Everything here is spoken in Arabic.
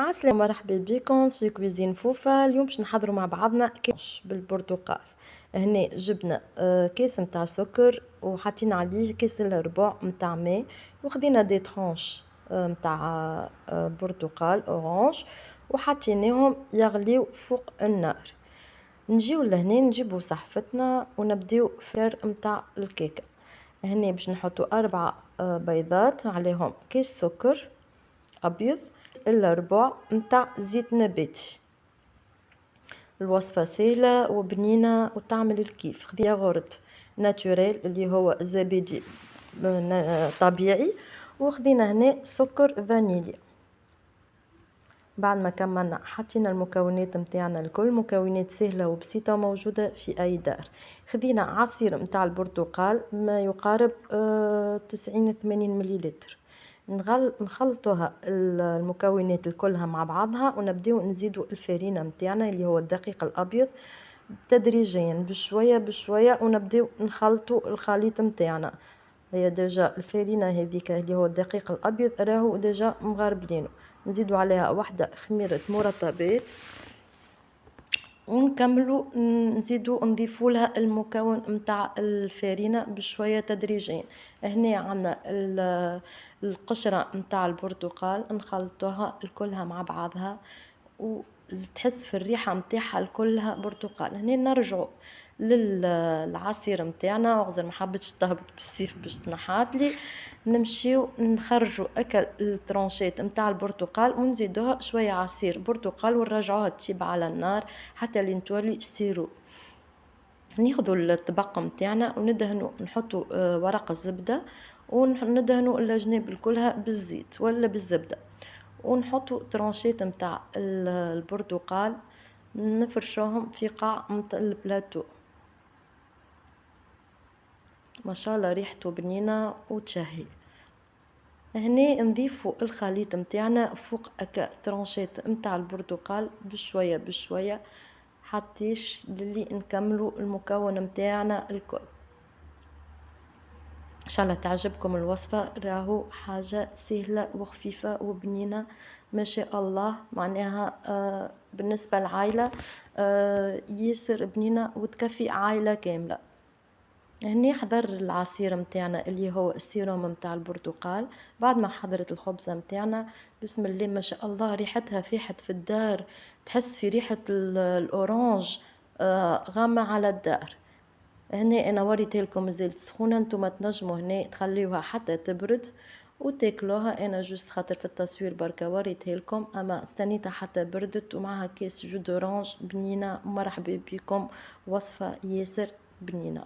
عسلامة، مرحبا بكم في كويزين فوفا. اليوم باش نحضروا مع بعضنا كاش بالبرتقال. هنا جبنا كيس متاع سكر وحطينا عليه كيس الا ربع متاع ماء، وخدينا دي ترونش متاع برتقال اورانج وحطيناهم يغليو فوق النار. نجيو لهنا نجيبو صحفتنا ونبداو فير متاع الكيكه. هنا باش نحطوا 4 بيضات، عليهم كيس سكر ابيض الا ربع متاع زيت نباتي. الوصفه سهله وبنينه وتعمل الكيف. خذي ياغورت ناتوريل اللي هو زبادي طبيعي، وخذينا هنا سكر فانيليا. بعد ما كملنا حطينا المكونات متاعنا الكل، مكونات سهله وبسيطه موجوده في اي دار. خذينا عصير متاع البرتقال ما يقارب 90-80 مليلتر. نخلطوها المكونات الكلها مع بعضها، ونبداو نزيدوا الفارينه متاعنا اللي هو الدقيق الابيض تدريجيا بشويه بشويه، ونبداو نخلطوا الخليط متاعنا. هي ديجا الفارينه هذيك اللي هو الدقيق الابيض راهو ديجا مغربلينه. نزيدوا عليها واحده خميره مرطبات، ونكملوا نزيدوا نضيفوا لها المكون متاع الفارينه بشويه تدريجيا. هنا عندنا القشره متاع البرتقال نخلطوها الكلها مع بعضها، وتحس في الريحه متاعها الكلها برتقال. هنا نرجعوا للعصير متاعنا، وغزر ما حبيتش تهبط بالسيف باش تنحاتلي، نمشيو نخرجوا اكل الترونشات متاع البرتقال ونزيدوها شويه عصير برتقال ونرجعوها تطيب على النار حتى لين تولي سيرو. ناخذوا الطبق متاعنا وندهنوا، نحطوا ورق الزبده وندهنوا الجناب كلها بالزيت ولا بالزبده، ونحطوا ترونشات متاع البرتقال نفرشوهم في قاع البلاتو. ما شاء الله ريحته بنينه وتشهي. هنا نضيفوا الخليط متاعنا فوق ترونشات متاع البرتقال بشويه بشويه حتىش للي نكملوا المكون متاعنا الكل. ان شاء الله تعجبكم الوصفه، راهو حاجه سهله وخفيفه وبنينه ما شاء الله. معناها بالنسبه للعائله ياسر بنينه وتكفي عائله كامله. هني حضر العصير متاعنا اللي هو السيروم متاع البرتقال. بعد ما حضرت الخبزه متاعنا، بسم الله ما شاء الله ريحتها فاحت في الدار، تحس في ريحه الاورانج غامه على الدار. هنا انا وريتها لكم مازالت سخونه، نتوما تنجموا هنا تخليوها حتى تبرد وتاكلوها. انا جوست خاطر في التصوير بركه وريتها لكم، اما استنيتها حتى بردت ومعها كيس جو دورانج بنينه. مرحبا بكم، وصفه ياسر بنينه.